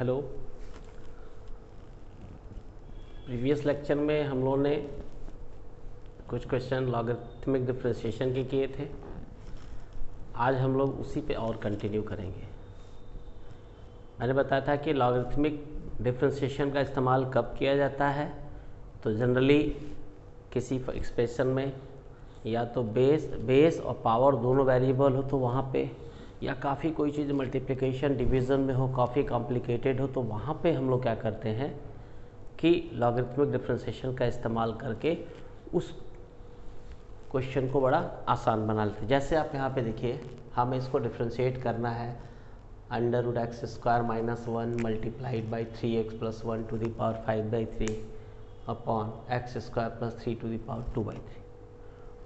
Hello. Previous lecture में हम लोगों ने कुछ क्वेश्चन लॉगरिथमिक डिफरेंशिएशन के किए थे। आज हम लोग उसी पे और कंटिन्यू करेंगे। मैंने बताया था कि लॉगरिथमिक डिफरेंशिएशन का इस्तेमाल कब किया जाता है, तो जनरली किसी एक्सप्रेशन में या तो बेस और पावर दोनों वेरिएबल हो तो वहाँ पे, या काफ़ी कोई चीज़ मल्टीप्लिकेशन डिवीज़न में हो, काफ़ी कॉम्प्लिकेटेड हो, तो वहाँ पे हम लोग क्या करते हैं कि लॉगरिथमिक डिफरेंशिएशन का इस्तेमाल करके उस क्वेश्चन को बड़ा आसान बना लेते हैं। जैसे आप यहाँ पे देखिए, हमें इसको डिफरेंशिएट करना है (√x² - 1 × 3x + 1 to the power 5/3 upon x² + 3 to the power 2/3।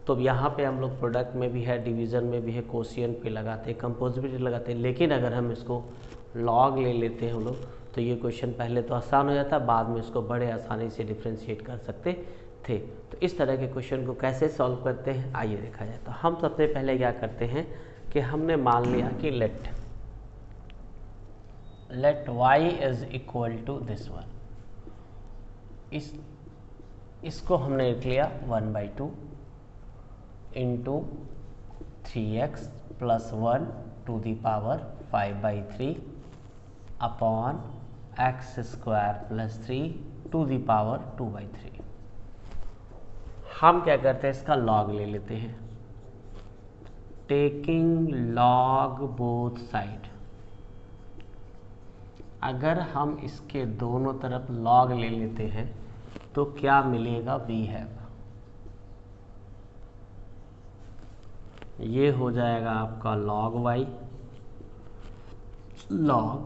तो यहाँ पे हम लोग प्रोडक्ट में भी है, डिवीज़न में भी है, कोशिएंट पे लगाते हैं, कंपोजिबिलिटी लगाते हैं। लेकिन अगर हम इसको लॉग ले लेते हैं हम लोग, तो ये क्वेश्चन पहले तो आसान हो जाता, बाद में इसको बड़े आसानी से डिफरेंशिएट कर सकते थे। तो इस तरह के क्वेश्चन को कैसे सॉल्व करते हैं आइए देखा जाए। तो हम सबसे पहले क्या करते हैं कि हमने मान लिया कि लेट y = दिस वन, इसको हमने लिख लिया 1/2 into 3x + 1 to the power 5/3 upon x² + 3 to the power 2/3। हम क्या करते हैं, इसका लॉग ले लेते हैं, टेकिंग लॉग बोथ साइड। अगर हम इसके दोनों तरफ लॉग ले लेते हैं तो क्या मिलेगा, वी हैव, ये हो जाएगा आपका log y log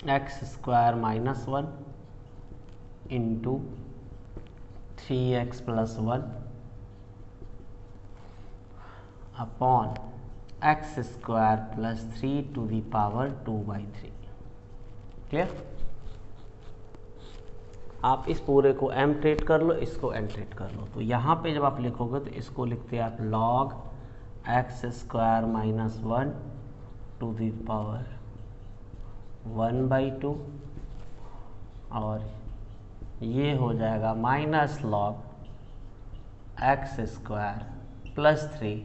x² - 1 into 3x + 1 upon x² + 3 to the power 2/3। Clear? आप इस पूरे को m ट्रेट कर लो, इसको n ट्रेट कर लो। तो यहाँ पे जब आप लिखोगे तो इसको लिखते हैं आप log x² - 1 to the power 1/2 और ये हो जाएगा -log x² + 3।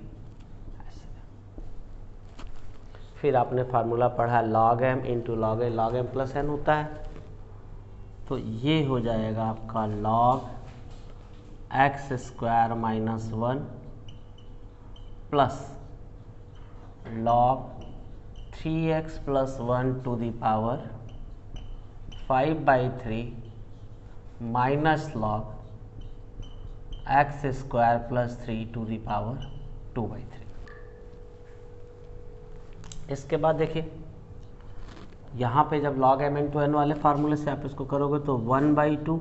फिर आपने फार्मूला पढ़ा log m into log a, log m + n होता है, तो ये हो जाएगा आपका log x² - 1 plus log 3x + 1 to the power 5/3 minus log x² + 3 to the power 2/3। इसके बाद देखिए, यहाँ पे जब log m इंटू n वाले फार्मूले से आप इसको करोगे तो 1/2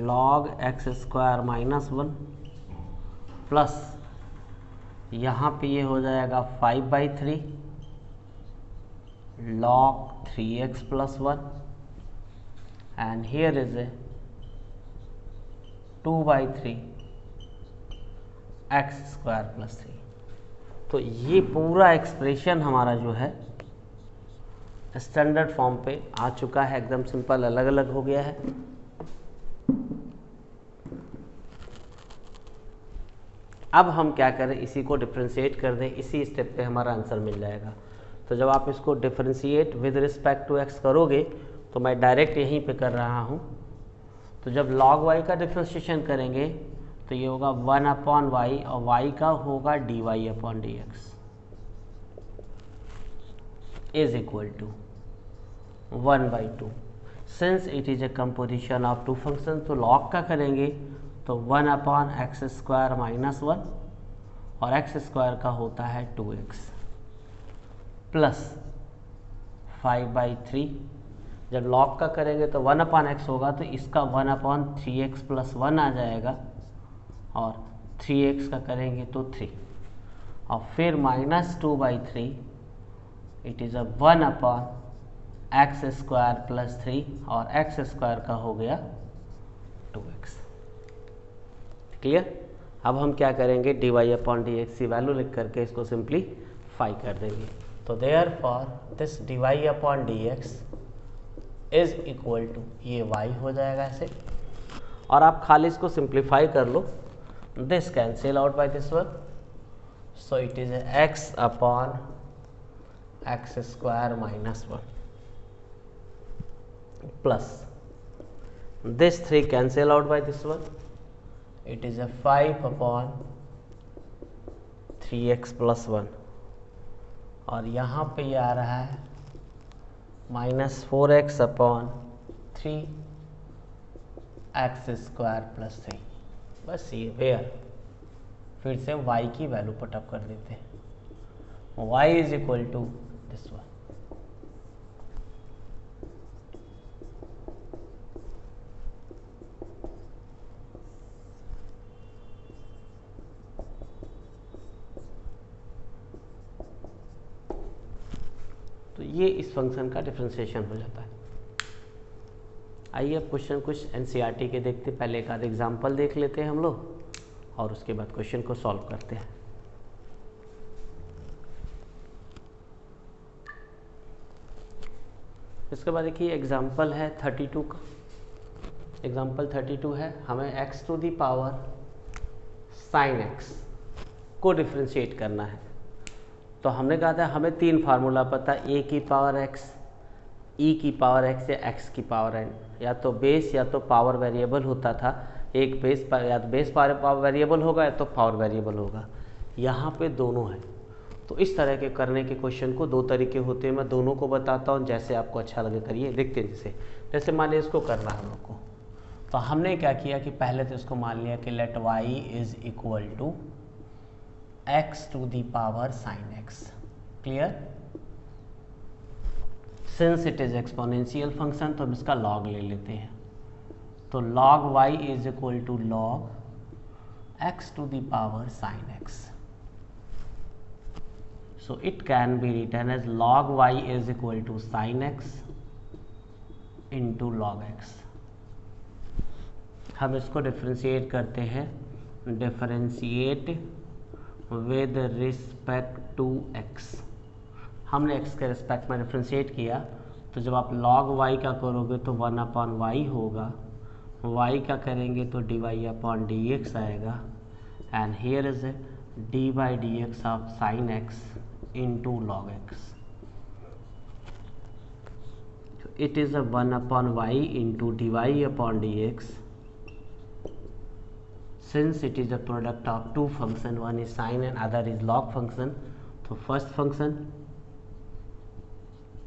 log x² - 1 प्लस यहाँ पे ये हो जाएगा 5/3 log 3x + 1 and here is a 2/3 x² + 3। तो ये पूरा एक्सप्रेशन हमारा जो है स्टैंडर्ड फॉर्म पे आ चुका है, एकदम सिंपल, अलग अलग हो गया है। अब हम क्या करें, इसी को डिफरेंशिएट कर दें, इसी स्टेप पे हमारा आंसर मिल जाएगा। तो जब आप इसको differentiate with respect to x करोगे, तो मैं डायरेक्ट यहीं पे कर रहा हूँ। तो जब log y का डिफरेंशिएशन करेंगे तो ये होगा 1/y और y का होगा dy/dx is equal to 1/2। Since it is a composition of two function, तो log का करेंगे तो 1/x² - 1 और x² का होता है 2x प्लस 5/3। जब log का करेंगे तो 1/x होगा, तो इसका 1/3x + 1 आ जाएगा, और 3x का करेंगे तो 3, और फिर -2/3 इट इज़ 1/x² + 3 और x² का हो गया 2x। क्लियर? अब हम क्या करेंगे, dy/dx की वैल्यू लिख करके इसको सिंप्लीफाई कर देंगे। तो तो therefore this dy upon dx is equal to, ये y हो जाएगा ऐसे, और आप खाली इसको सिंप्लीफाई कर लो, this cancel out by this one, so it is x upon x square minus 1 plus this 3 cancel out by this one, it is 5 upon 3x plus 1, और यहाँ पे ये आ रहा है minus 4x upon 3 x square plus 3। बस ये where, फिर से y की वैल्यू पुटअप कर देते हैं, y is equal to this one. तो ये इस फंक्शन का डिफरेंशिएशन हो जाता है। आइए अब क्वेश्चन कुछ एनसीईआरटी के देखते, पहले एक आध एग्जाम्पल देख लेते हैं हम लोग और उसके बाद क्वेश्चन को सॉल्व करते हैं। इसके बाद देखिए एग्जाम्पल है 32 का। एग्जाम्पल 32 है, हमें x to the power sine x को डिफ्रेंशिएट करना है। तो हमने कहा था हमें 3 फार्मूला पता, a की पावर x, e की पावर x या x की पावर n, या तो बेस या तो पावर वेरिएबल होता था। एक बेस या तो बेस पावर वेरिएबल होगा या तो पावर वेरिएबल होगा, यहाँ पे दोनों है। तो इस तरह के करने के क्वेश्चन को 2 तरीके होते हैं, मैं दोनों को बताता हूँ, जैसे आपको अच्छा लगे करिए। देखते हैं जैसे मान लिया इसको करना है हम लोग को, तो हमने क्या किया कि पहले तो इसको मान लिया कि let y is equal to x to the power sine x। Clear? Since it is exponential function तो हम इसका लॉग ले लेते हैं। तो log y is equal to log x to the power sine x। So it can be written as log y is equal to sin x into log x। हम इसको differentiate करते हैं, differentiate with respect to x। हमने x के respect में differentiate किया, तो जब आप log y का करोगे तो 1 अपॉन y होगा, y का करेंगे तो dy अपॉन dx आएगा, and here is dy dx of sin x into log x। So it is a 1 upon y into dy upon dx। Since it is a product of 2 function, one is sine and other is log function, so first function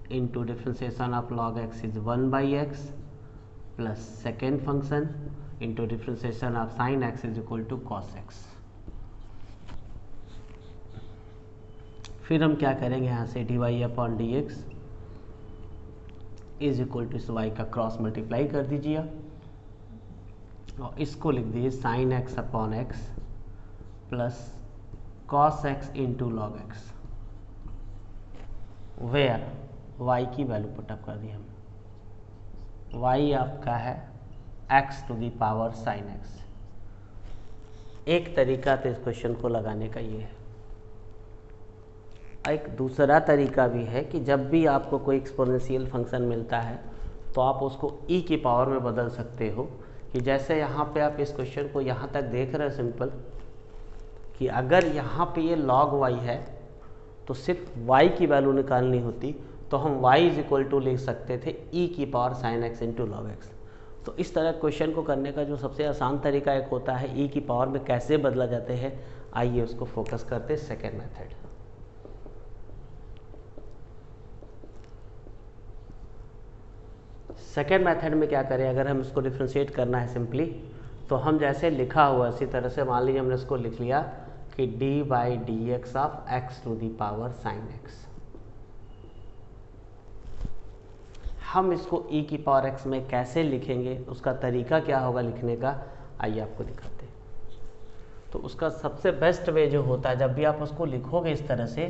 into differentiation of log x is 1 by x plus second function into differentiation of sin x is equal to cos x। फिर हम क्या करेंगे, यहाँ से dy upon dx is equal to इस y का cross multiply कर दीजिए और इसको लिख दीजिए sine x upon x plus cos x into log x, where y की वैल्यू पुटअप कर दी हम। y आपका है x to the power sine x। एक तरीका तो इस क्वेश्चन को लगाने का ये है। एक दूसरा तरीका भी है कि जब भी आपको कोई एक्सपोनेंशियल फंक्शन मिलता है तो आप उसको e की पावर में बदल सकते हो, कि जैसे यहाँ पे आप इस क्वेश्चन को यहाँ तक देख रहे हैं सिंपल, कि अगर यहाँ पे ये log y है तो सिर्फ y की वैल्यू निकालनी होती, तो हम y इज इक्वल टू लिख सकते थे e की power sine x into log x. तो इस तरह क्वेश्चन को करने का जो सबसे आसान तरीका एक होता है e की पावर में कैसे बदला जाते हैं, आइए उसको फोकस करते हैं सेकेंड मेथड। सेकेंड मेथड में क्या करें, अगर हम इसको डिफ्रेंशिएट करना है सिंपली, तो हम जैसे लिखा हुआ इसी तरह से मान लीजिए हमने इसको लिख लिया कि d by d x of x to the power sine x. हम इसको e की पावर x में कैसे लिखेंगे, उसका तरीका क्या होगा लिखने का, आइए आपको दिखाते हैं। तो उसका सबसे बेस्ट वे जो होता है, जब भी आप उसको लिखोगे इस तरह से,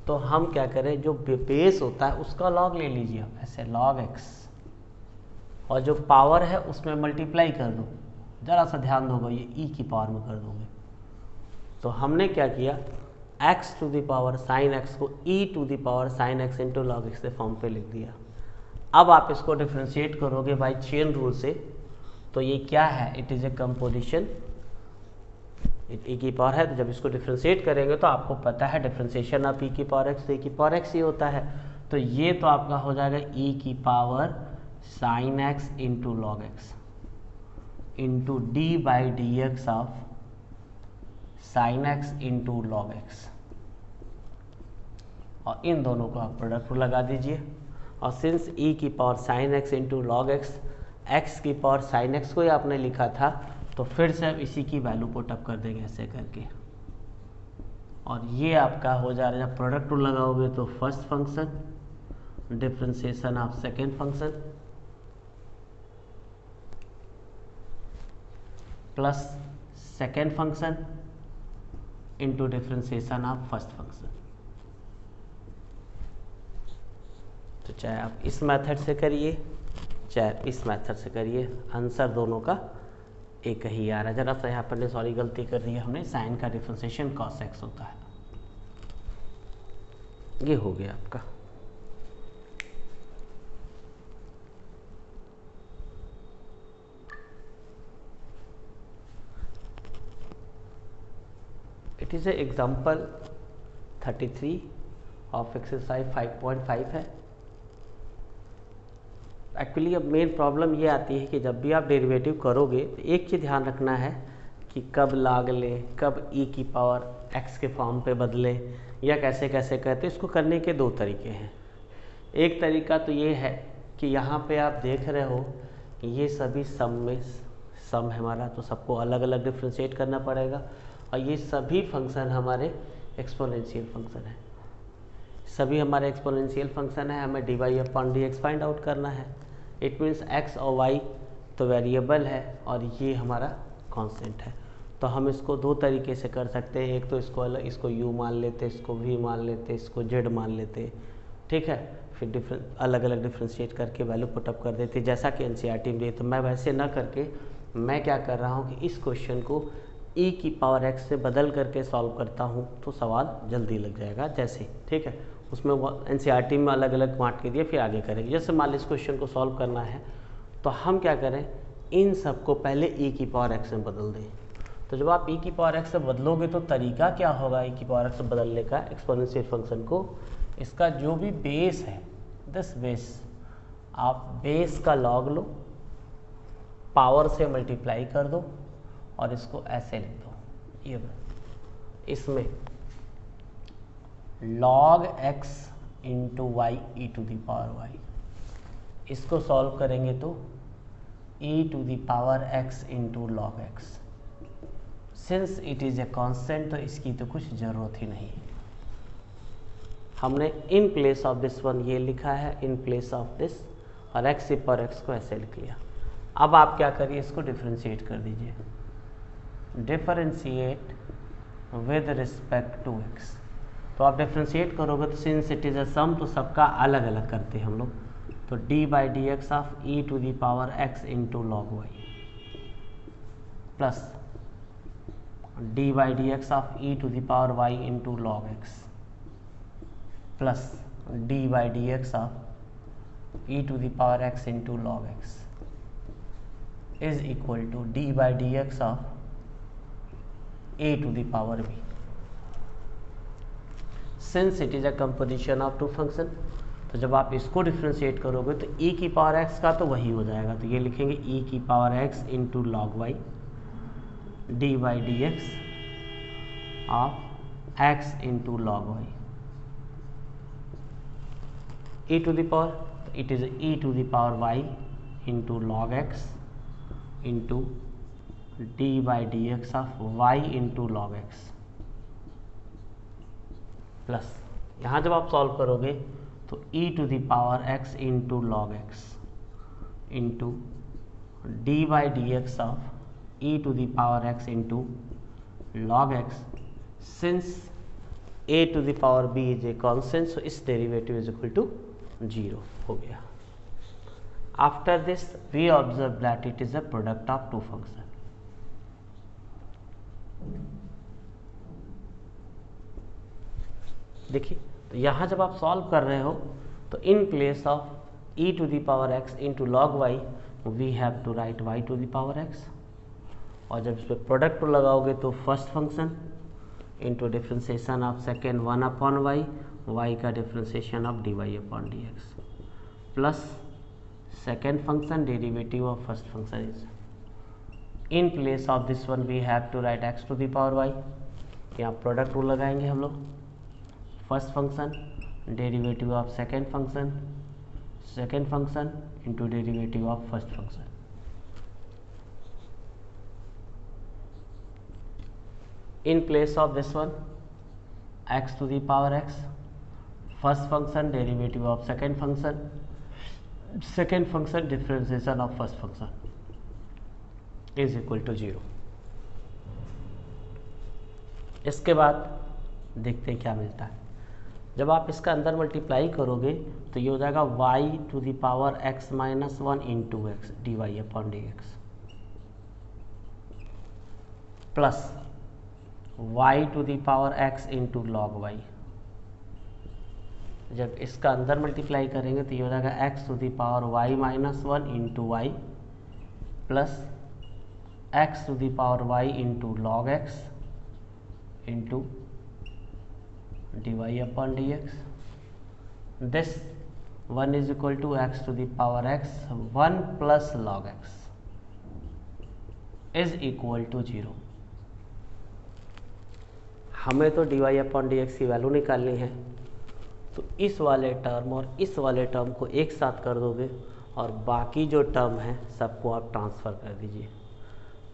तो हम क्या करें, जो बेस होता है उसका लॉग ले लीजिए आप, ऐसे log x, और जो पावर है उसमें मल्टीप्लाई कर दो। ज़रा सा ध्यान दोगे, ये e की पावर में कर दोगे। तो हमने क्या किया, x to the power sine x को e to the power sine x into log x के फॉर्म पे लिख दिया। अब आप इसको डिफ्रेंशिएट करोगे बाय चेन रूल से, तो ये क्या है, इट इज़ ए कंपोजिशन, ई की पावर है। तो जब इसको डिफ्रेंशिएट करेंगे तो आपको पता है डिफ्रेंशिएशन ऑफ ई की पावर एक्स, तो ई की पावर एक्स ही होता है। तो ये तो आपका हो जाएगा ई की power sine x into log x into d by d x of sine x into log x, और इन दोनों को आप प्रोडक्ट लगा दीजिए। और सिंस ई की power sine x into log x, x की पावर साइन एक्स को ही आपने लिखा था, तो फिर से अब इसी की वैल्यू पुट अप कर देंगे ऐसे करके, और ये आपका हो जा रहा है। जब प्रोडक्ट रूल लगाओगे तो first function differentiation of second function plus second function into differentiation of first function. तो चाहे आप इस मेथड से करिए चाहे इस मेथड से करिए, आंसर दोनों का एक ही आ रहा है। जरा सा यहाँ पर सॉरी गलती कर दी है हमने, साइन का डिफरेंशिएशन कॉस एक्स होता है। ये हो गया आपका। It is a example 33 of exercise 5.5 है। एक्चुअली अब मेन प्रॉब्लम ये आती है कि जब भी आप डेरिवेटिव करोगे तो एक चीज़ ध्यान रखना है कि कब log लें, कब e की पावर x के फॉर्म पे बदलें, या कैसे कैसे कहते हैं। इसको करने के दो तरीके हैं। एक तरीका तो ये है कि यहाँ पे आप देख रहे हो ये सभी सम में सम है हमारा, तो सबको अलग अलग डिफ्रेंशिएट करना पड़ेगा, और ये सभी फंक्शन हमारे एक्सपोनेंशियल फंक्शन है। सभी हमारे एक्सपोनेंशियल फंक्शन है, हमें d y upon d x find out करना है। इट मीन्स एक्स और वाई तो वेरिएबल है और ये हमारा कांस्टेंट है। तो हम इसको दो तरीके से कर सकते हैं। एक तो इसको u मान लेते, इसको v मान लेते, इसको z मान लेते, ठीक है। फिर अलग अलग डिफ्रेंशिएट करके वैल्यू पुटअप कर देते, जैसा कि एनसीईआरटी में दिए। तो मैं वैसे ना करके मैं क्या कर रहा हूँ कि इस क्वेश्चन को e की पावर x से बदल करके सॉल्व करता हूँ, तो सवाल जल्दी लग जाएगा जैसे, ठीक है। उसमें एनसीईआरटी में अलग अलग बांट के दिए, फिर आगे करेंगे। जैसे मान लीजिए इस क्वेश्चन को सॉल्व करना है, तो हम क्या करें, इन सबको पहले e की पावर x में बदल दें। तो जब आप e की पावर x से बदलोगे तो तरीका क्या होगा e की पावर x से बदलने का, एक्सपोनेंशियल फंक्शन को, इसका जो भी बेस है, दिस बेस, आप बेस का लॉग लो, पावर से मल्टीप्लाई कर दो और इसको ऐसे लिख दो। ये इसमें log x into y e to the power y, इसको सॉल्व करेंगे तो e to the power x into log x. Since it is a constant तो इसकी तो कुछ ज़रूरत ही नहीं। हमने in place of this one ये लिखा है, इन प्लेस ऑफ दिस, और x पर x को ऐसे लिख लिया। अब आप क्या करिए, इसको डिफरेंशिएट कर दीजिए, differentiate with respect to x। तो आप डिफरेंशिएट करोगे तो since it is a sum, तो सबका अलग अलग करते हैं हम लोग। तो d by d x of e to the power x into log y plus d by d x of e to the power y into log x plus d by d x of e to the power x into log x is equal to d by d x of a to the power b। Since it is a composition of two function, तो जब आप इसको differentiate करोगे तो e की पावर x का तो वही हो जाएगा। तो ये लिखेंगे e की पावर x into log y d by d x of x into log y e to the power, it is e to the power y into log x into d by d x of y into log x plus, यहाँ जब आप solve करोगे तो e to the power x into log x into d by d x of e to the power x into log x. Since a to the power b is a constant, so इस derivative is equal to 0 हो गया। After this we observe that it is a product of two function. देखिए, तो यहाँ जब आप solve कर रहे हो तो in place of e to the power x into log y we have to write y to the power x, और जब इस पर प्रोडक्ट लगाओगे तो first function into differentiation of second 1 upon y, y का differentiation of dy upon dx plus second function derivative of first function is in place of this one we have to write x to the power y। यहाँ product rule लगाएंगे हम लोग, first function derivative of second function into derivative of first function. In place of this one x to the power x, first function derivative of second function differentiation of first function is equal to 0। इसके बाद देखते हैं क्या मिलता है। जब आप इसका अंदर मल्टीप्लाई करोगे तो ये हो जाएगा y to the power x minus 1 into x d y upon d x plus y to the power x into log y. जब इसका अंदर मल्टीप्लाई करेंगे तो ये हो जाएगा x to the power y minus 1 into y plus x to the power y into log x into dy upon dx। this 1 is equal to x to the power x 1 plus log x is equal to 0। हमें तो dy upon dx की value निकालनी है, तो इस वाले term और इस वाले टर्म को एक साथ कर दोगे और बाकी जो टर्म है सबको आप ट्रांसफ़र कर दीजिए।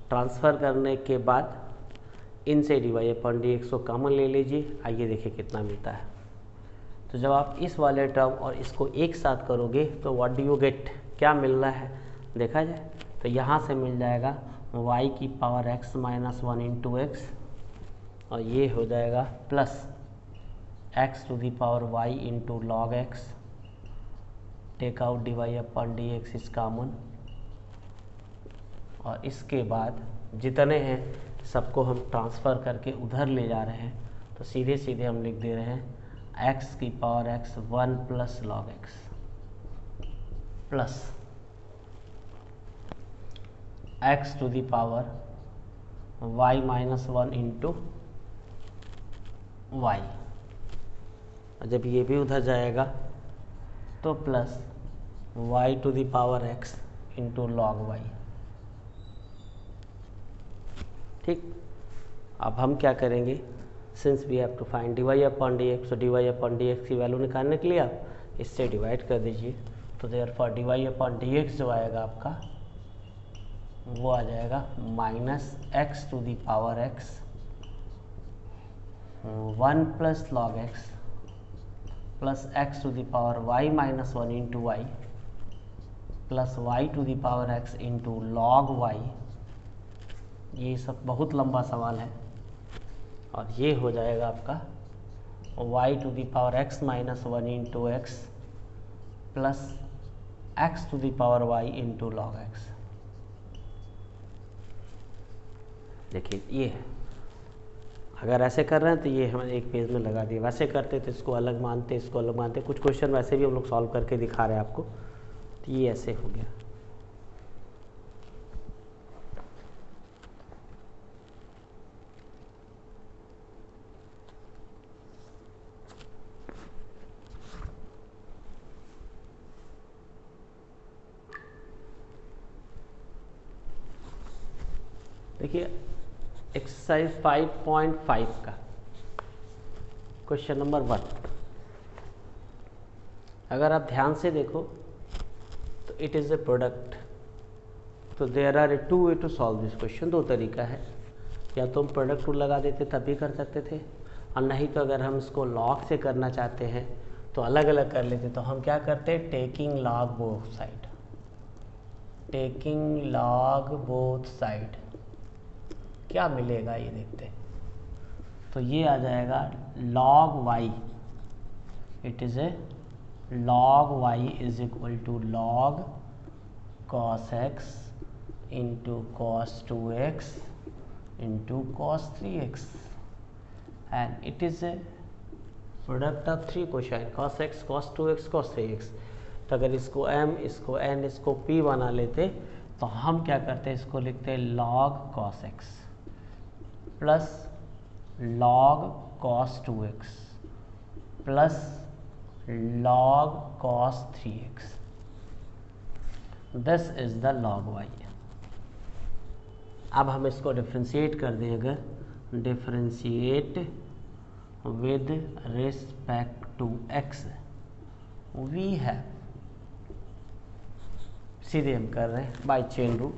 ट्रांसफ़र करने के बाद इनसे dy अपॉन dx को कॉमन ले लीजिए। आइए देखिए कितना मिलता है। तो जब आप इस वाले टर्म और इसको एक साथ करोगे तो व्हाट डू यू गेट, क्या मिल रहा है देखा जाए तो यहाँ से मिल जाएगा y की पावर x माइनस 1 इंटू एक्स, और ये हो जाएगा plus x to the power y into log x, take out dy upon dx is common, और इसके बाद जितने हैं सबको हम ट्रांसफ़र करके उधर ले जा रहे हैं, तो सीधे सीधे हम लिख दे रहे हैं x की पावर x 1 plus log x plus x to the power y minus 1 into y. जब ये भी उधर जाएगा तो plus y to the power x into log y. ठीक, अब हम क्या करेंगे, since we have to find dy upon dx, तो dy अपॉन dx की वैल्यू निकालने के लिए आप इससे डिवाइड कर दीजिए। तो देयरफॉर dy अपॉन dx जो आएगा आपका वो आ जाएगा minus x to the power x 1 plus log x plus x to the power y minus 1 into y plus y to the power x into log y। ये सब बहुत लंबा सवाल है, और ये हो जाएगा आपका y to the power x minus 1 into x plus x to the power y into log x। देखिए ये है, अगर ऐसे कर रहे हैं तो ये हम एक पेज में लगा दिए, वैसे करते तो इसको अलग मानते, इसको अलग मानते। कुछ क्वेश्चन वैसे भी हम लोग सॉल्व करके दिखा रहे हैं आपको, तो ये ऐसे हो गया। देखिए एक्सरसाइज 5.5 का क्वेश्चन नंबर 1, अगर आप ध्यान से देखो तो इट इज़ ए प्रोडक्ट। तो there are 2 way to solve this question. 2 तरीका है, या तो हम प्रोडक्ट रूल लगा देते तब भी कर सकते थे, और नहीं तो अगर हम इसको लॉग से करना चाहते हैं तो अलग अलग कर लेते। तो हम क्या करते, taking log both side, taking log both side क्या मिलेगा ये देखते हैं। तो ये आ जाएगा log y, it is a log y is equal to log cos x into cos 2x into cos 3x, and it is a product of three cosine cos x cos 2x cos 3x। तो अगर इसको m, इसको n, इसको p बना लेते तो हम क्या करते हैं, इसको लिखते हैं log cos x plus log cos 2x plus log cos 3x। This is the log y। अब हम इसको डिफ्रेंशिएट कर दें, अगर differentiate with respect to x we have, सीधे हम कर रहे हैं बाय चेन रूल।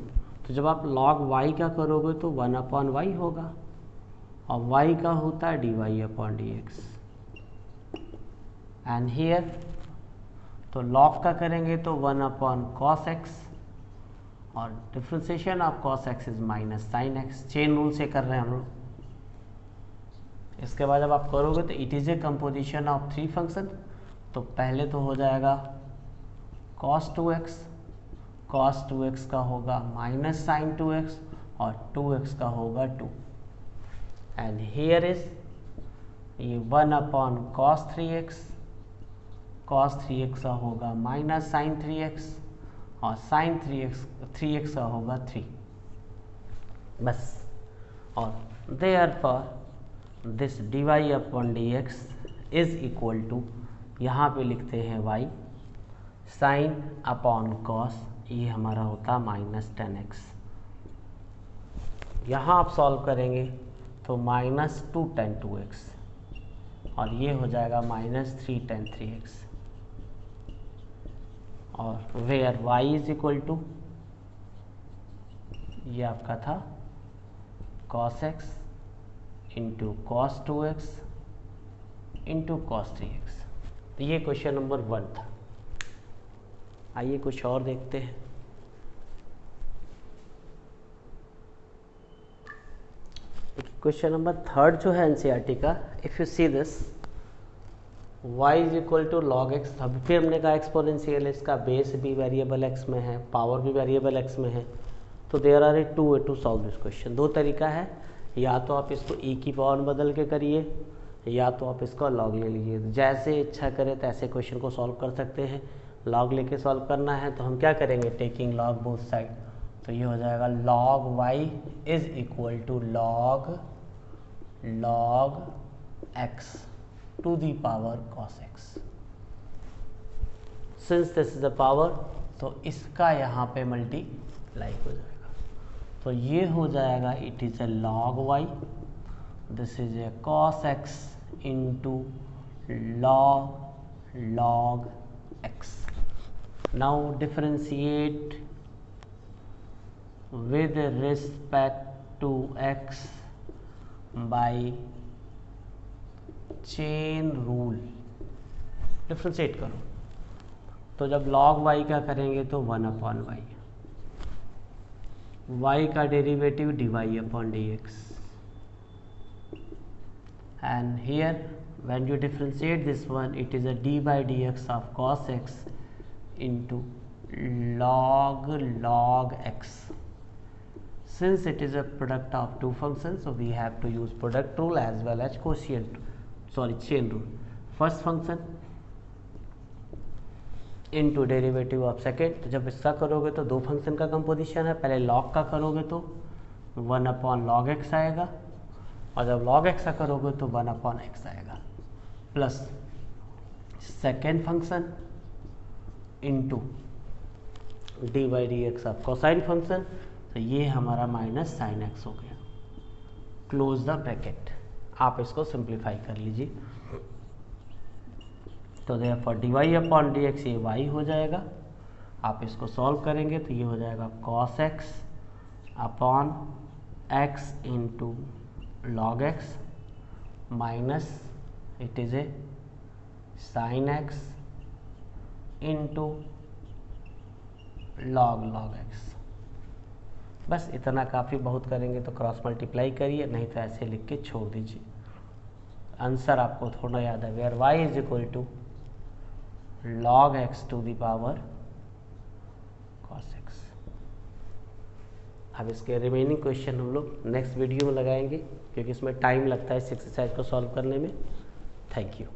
तो जब आप log y का करोगे तो 1/y होगा और y का होता है dy/dx। एंड हियर तो log का करेंगे तो 1/cos x और differentiation of cos x is minus sine x। Chain rule से कर रहे हैं हम लोग। इसके बाद जब आप करोगे तो it is A composition of three function. तो पहले तो हो जाएगा cos 2x का होगा माइनस साइन 2x और 2x का होगा 2। एंड हियर इज ये 1/cos 3x का होगा माइनस साइन 3x और साइन 3x का होगा 3 बस। और therefore this dy/dx is equal to, यहाँ पे लिखते हैं y साइन अपॉन कॉस, ये हमारा होता माइनस 10x। यहाँ आप सॉल्व करेंगे तो माइनस 2 tan 2x और ये हो जाएगा माइनस 3 tan 3x। और where y is equal to, ये आपका था cos x into cos 2x into cos 3x। तो ये क्वेश्चन नंबर 1 था। आइए कुछ और देखते हैं। क्वेश्चन नंबर 3 जो है एनसीईआरटी का, if you see this y is equal to log x. अभी फिर हमने कहा एक्सपोनेंशियल, इसका बेस भी वेरिएबल x में है, पावर भी वेरिएबल x में है। तो there are two way to solve this question. दो तरीका है, या तो आप इसको e की पावर में बदल के करिए या तो आप इसका लॉग ले लीजिए। जैसे इच्छा करें तो ऐसे क्वेश्चन को सॉल्व कर सकते हैं। लॉग लेके सॉल्व करना है तो हम क्या करेंगे, टेकिंग लॉग बोथ साइड। तो ये हो जाएगा log y is equal to log x to the power cos x। Since this is the power तो इसका यहाँ पे मल्टीप्लाई हो जाएगा। तो ये हो जाएगा it is A log y, this is a cos x into log x। Now differentiate with respect to x by chain rule. Differentiate करो तो जब log y का करेंगे तो 1/y, y का derivative dy/dx। and here when you differentiate this one it is a d/dx of cos x into log x। Since it is a product of two functions, so we have to use product rule as well as chain rule। First function into derivative of second। तो जब इसका करोगे तो दो function का composition है, पहले log का करोगे तो 1/log x आएगा और जब log x का करोगे तो 1/x आएगा, plus second function into dy/dx of cosine function. तो ये हमारा माइनस साइन एक्स हो गया। Close the bracket. आप इसको सिंप्लीफाई कर लीजिए। तो देयरफॉर dy/dx ये y हो जाएगा। आप इसको सॉल्व करेंगे तो ये हो जाएगा cos x upon x into log x minus it is a sine x into log x। बस इतना काफ़ी, बहुत करेंगे तो क्रॉस मल्टीप्लाई करिए, नहीं तो ऐसे लिख के छोड़ दीजिए। आंसर आपको थोड़ा याद है, where y is equal to log x to the power cos x। अब इसके रिमेनिंग क्वेश्चन हम लोग नेक्स्ट वीडियो में लगाएंगे क्योंकि इसमें टाइम लगता है इस एक्सरसाइज को सॉल्व करने में। Thank you.